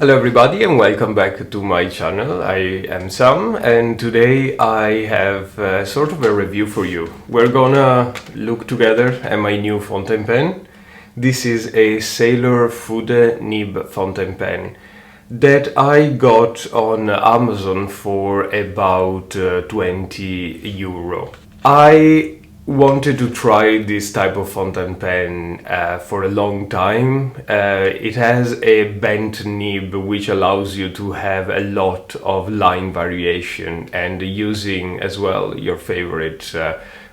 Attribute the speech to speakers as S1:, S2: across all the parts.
S1: Hello everybody and welcome back to my channel. I am Sam and today I have sort of a review for you. We're gonna look together at my new fountain pen. This is a Sailor Fude nib fountain pen that I got on Amazon for about 20 euro. I wanted to try this type of fountain pen for a long time. It has a bent nib which allows you to have a lot of line variation and using as well your favorite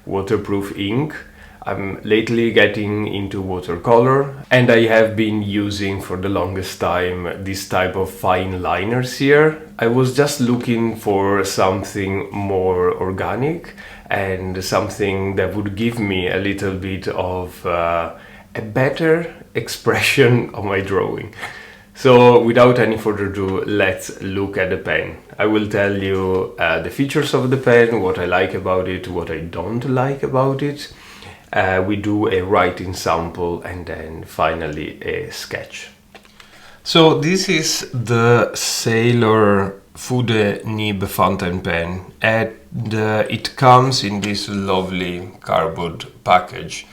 S1: waterproof ink. I'm lately getting into watercolor and I have been using for the longest time this type of fine liners here. I was just looking for something more organic and something that would give me a little bit of a better expression of my drawing. So without any further ado, let's look at the pen. I will tell you the features of the pen, what I like about it, what I don't like about it. We do a writing sample and then finally a sketch. So this is the Sailor Fude nib fountain pen and it comes in this lovely cardboard package.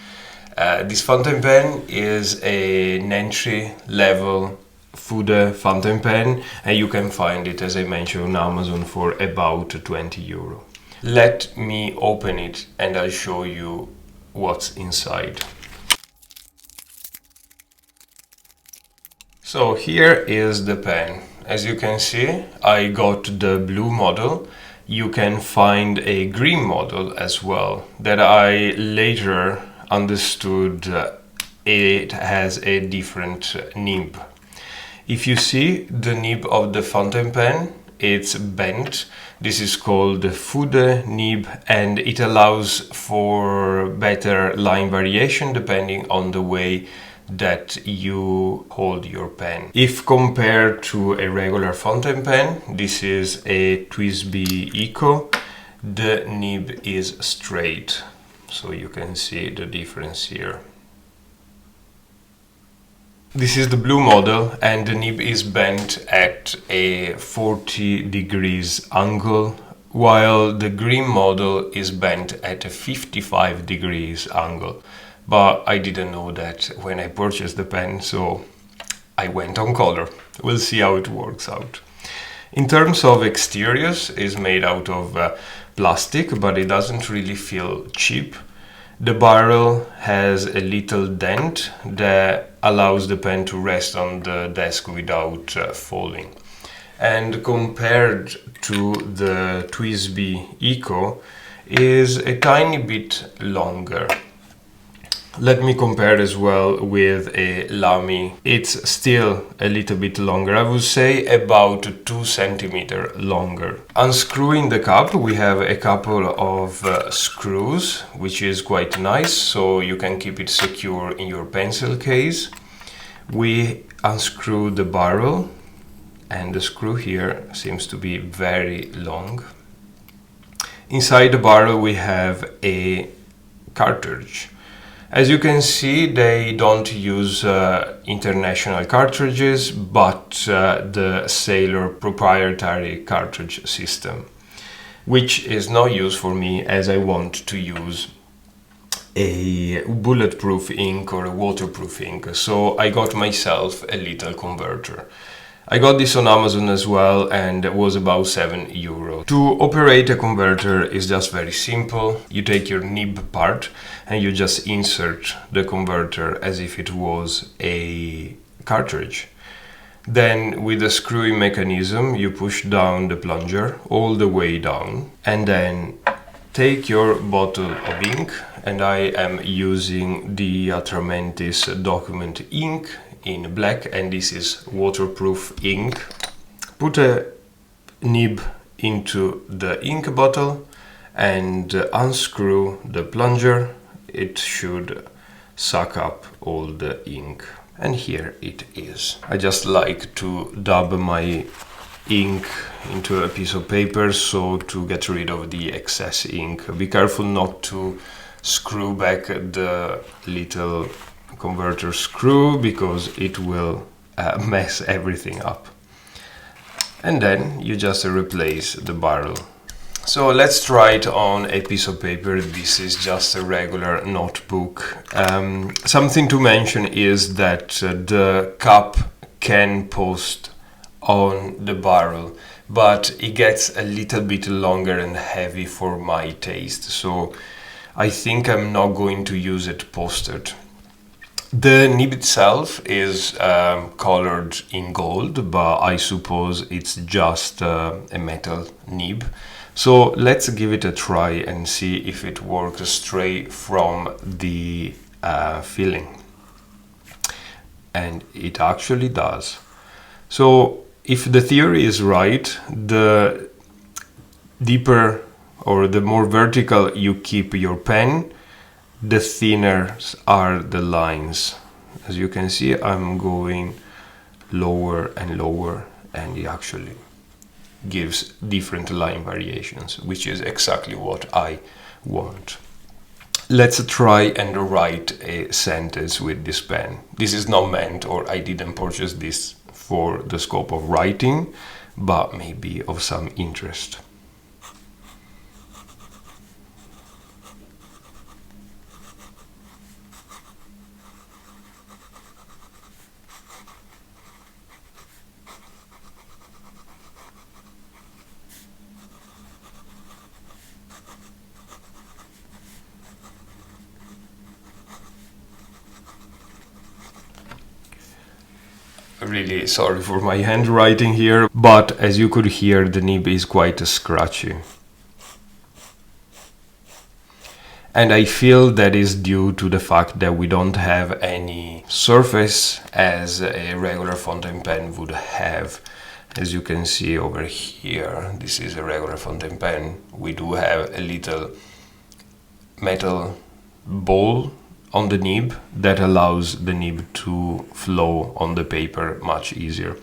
S1: This fountain pen is an entry-level Fude fountain pen and you can find it, as I mentioned, on Amazon for about 20 euro. Let me open it and I'll show you what's inside. So here is the pen. As you can see, I got the blue model. You can find a green model as well that I later understood it has a different nib. If you see the nib of the fountain pen, it's bent. This is called the Fude nib and it allows for better line variation depending on the way that you hold your pen. If compared to a regular fountain pen, this is a TWSBI Eco, the nib is straight. So you can see the difference here. This is the blue model and the nib is bent at a 40 degrees angle, while the green model is bent at a 55 degrees angle. But I didn't know that when I purchased the pen, so I went on color. We'll see how it works out. In terms of exteriors, it's made out of plastic, but it doesn't really feel cheap. The barrel has a little dent that allows the pen to rest on the desk without falling. And compared to the TWSBI Eco, is a tiny bit longer. Let me compare as well with a Lamy. It's still a little bit longer. I would say about 2 centimeters longer. Unscrewing the cap, we have a couple of screws, which is quite nice, so you can keep it secure in your pencil case. We unscrew the barrel, and the screw here seems to be very long. Inside the barrel we have a cartridge. As you can see, they don't use international cartridges, but the Sailor proprietary cartridge system, which is no use for me as I want to use a bulletproof ink or a waterproof ink. So I got myself a little converter. I got this on Amazon as well and it was about 7 euro. To operate a converter is just very simple. You take your nib part and you just insert the converter as if it was a cartridge. Then with the screwing mechanism you push down the plunger all the way down and then take your bottle of ink, and I am using the Atramentis document ink in black and this is waterproof ink. Put a nib into the ink bottle and unscrew the plunger. It should suck up all the ink and here it is. I just like to dab my ink into a piece of paper so to get rid of the excess ink. Be careful not to screw back the little converter screw because it will mess everything up. and then you just replace the barrel. So let's try it on a piece of paper. This is just a regular notebook. Something to mention is that the cup can post on the barrel, but it gets a little bit longer and heavy for my taste, so I think I'm not going to use it posted. The nib itself is colored in gold, but I suppose it's just a metal nib. So let's give it a try and see if it works straight from the filling. And it actually does. So if the theory is right, the deeper or the more vertical you keep your pen, the thinner are the lines. As you can see, I'm going lower and lower, and it actually gives different line variations, which is exactly what I want. Let's try and write a sentence with this pen. This is not meant, or I didn't purchase this for the scope of writing, but maybe of some interest. Really sorry for my handwriting here, but as you could hear, the nib is quite scratchy. And I feel that is due to the fact that we don't have any surface as a regular fountain pen would have. As you can see over here, this is a regular fountain pen. We do have a little metal ball on the nib that allows the nib to flow on the paper much easier.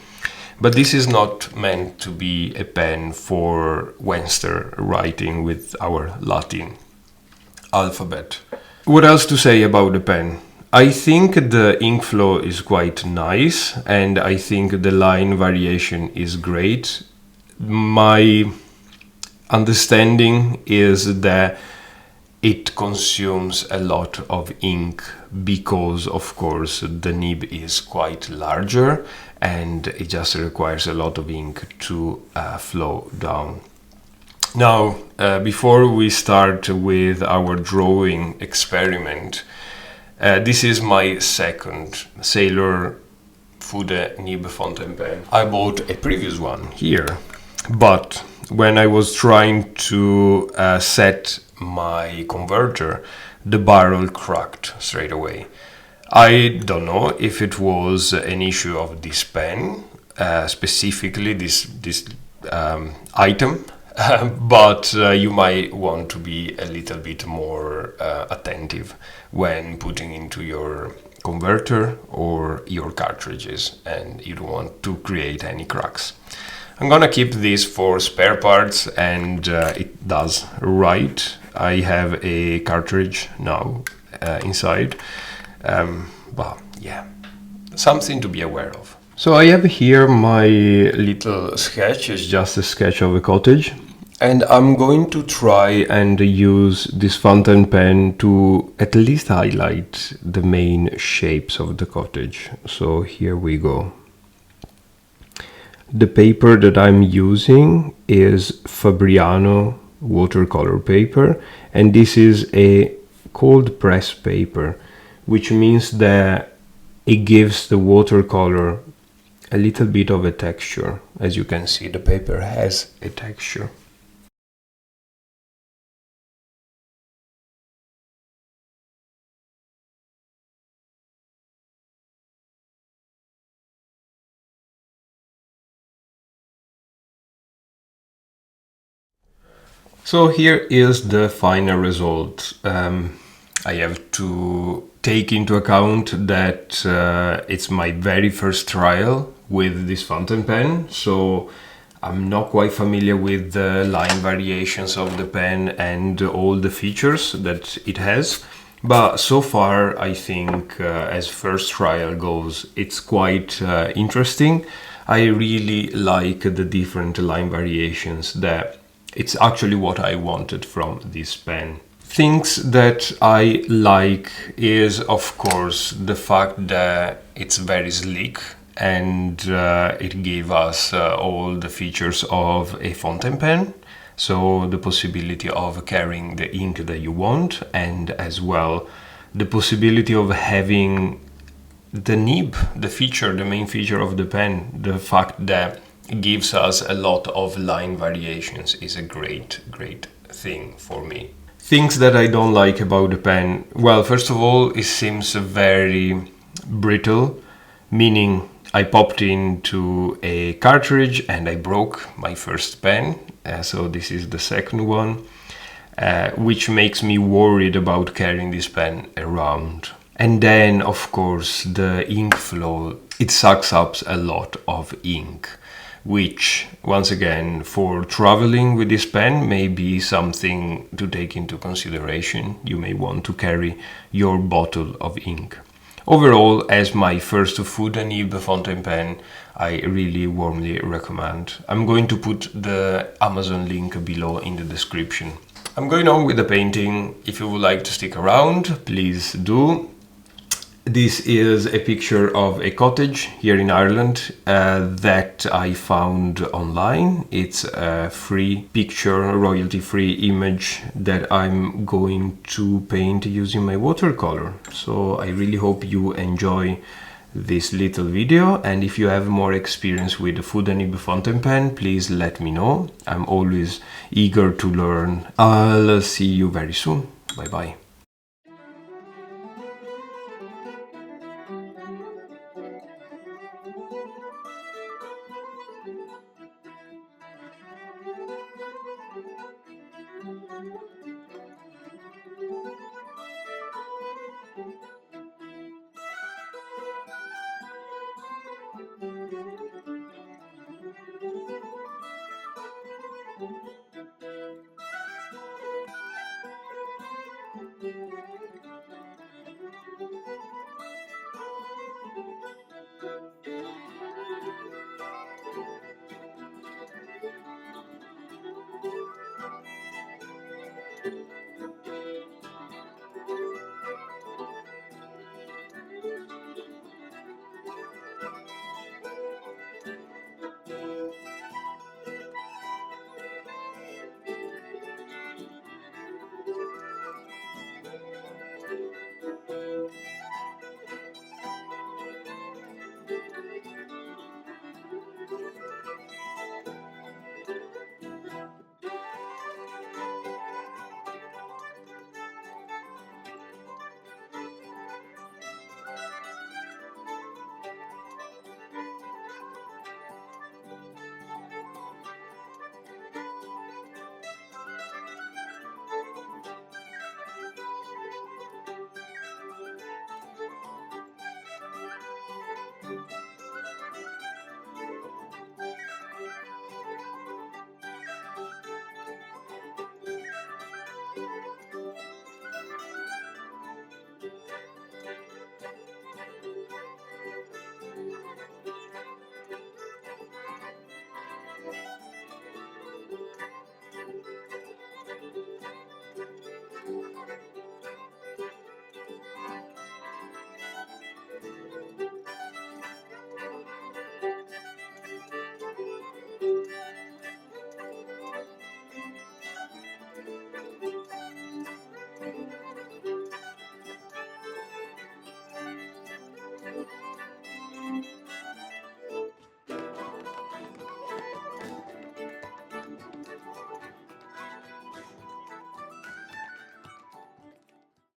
S1: But this is not meant to be a pen for Western writing with our Latin alphabet. What else to say about the pen? I think the ink flow is quite nice, and I think the line variation is great. My understanding is that it consumes a lot of ink because, of course, the nib is quite larger and it just requires a lot of ink to flow down. Now, before we start with our drawing experiment, this is my second Sailor Fude nib fountain pen. I bought a previous one here, but when I was trying to set my converter, the barrel cracked straight away. I don't know if it was an issue of this pen, specifically this item, but you might want to be a little bit more attentive when putting into your converter or your cartridges, and you don't want to create any cracks. I'm gonna keep this for spare parts, and it does right. I have a cartridge now inside, but yeah, something to be aware of. So I have here my little sketch. It's just a sketch of a cottage, and I'm going to try and use this fountain pen to at least highlight the main shapes of the cottage. So here we go. The paper that I'm using is Fabriano watercolor paper, and this is a cold press paper, which means that it gives the watercolor a little bit of a texture. As you can see, the paper has a texture. So here is the final result. I have to take into account that it's my very first trial with this fountain pen, so I'm not quite familiar with the line variations of the pen and all the features that it has. But so far, I think as first trial goes, it's quite interesting. I really like the different line variations there. It's actually what I wanted from this pen. Things that I like is, of course, the fact that it's very sleek and it gave us all the features of a fountain pen. So the possibility of carrying the ink that you want, and as well the possibility of having the nib, the main feature of the pen. The fact that it gives us a lot of line variations is a great thing for me. Things that I don't like about the pen, well, first of all, it seems very brittle, meaning I popped into a cartridge and I broke my first pen, so this is the second one, which makes me worried about carrying this pen around. And then, of course, the ink flow, it sucks up a lot of ink, which, once again, for traveling with this pen may be something to take into consideration. You may want to carry your bottle of ink. Overall, as my first Fude nib fountain pen, I really warmly recommend. I'm going to put the Amazon link below in the description. I'm going on with the painting. If you would like to stick around, please do. This is a picture of a cottage here in Ireland that I found online. It's a free picture, royalty-free image that I'm going to paint using my watercolor. So I really hope you enjoy this little video, and if you have more experience with the Fude nib fountain pen, please let me know. I'm always eager to learn. I'll see you very soon. Bye bye.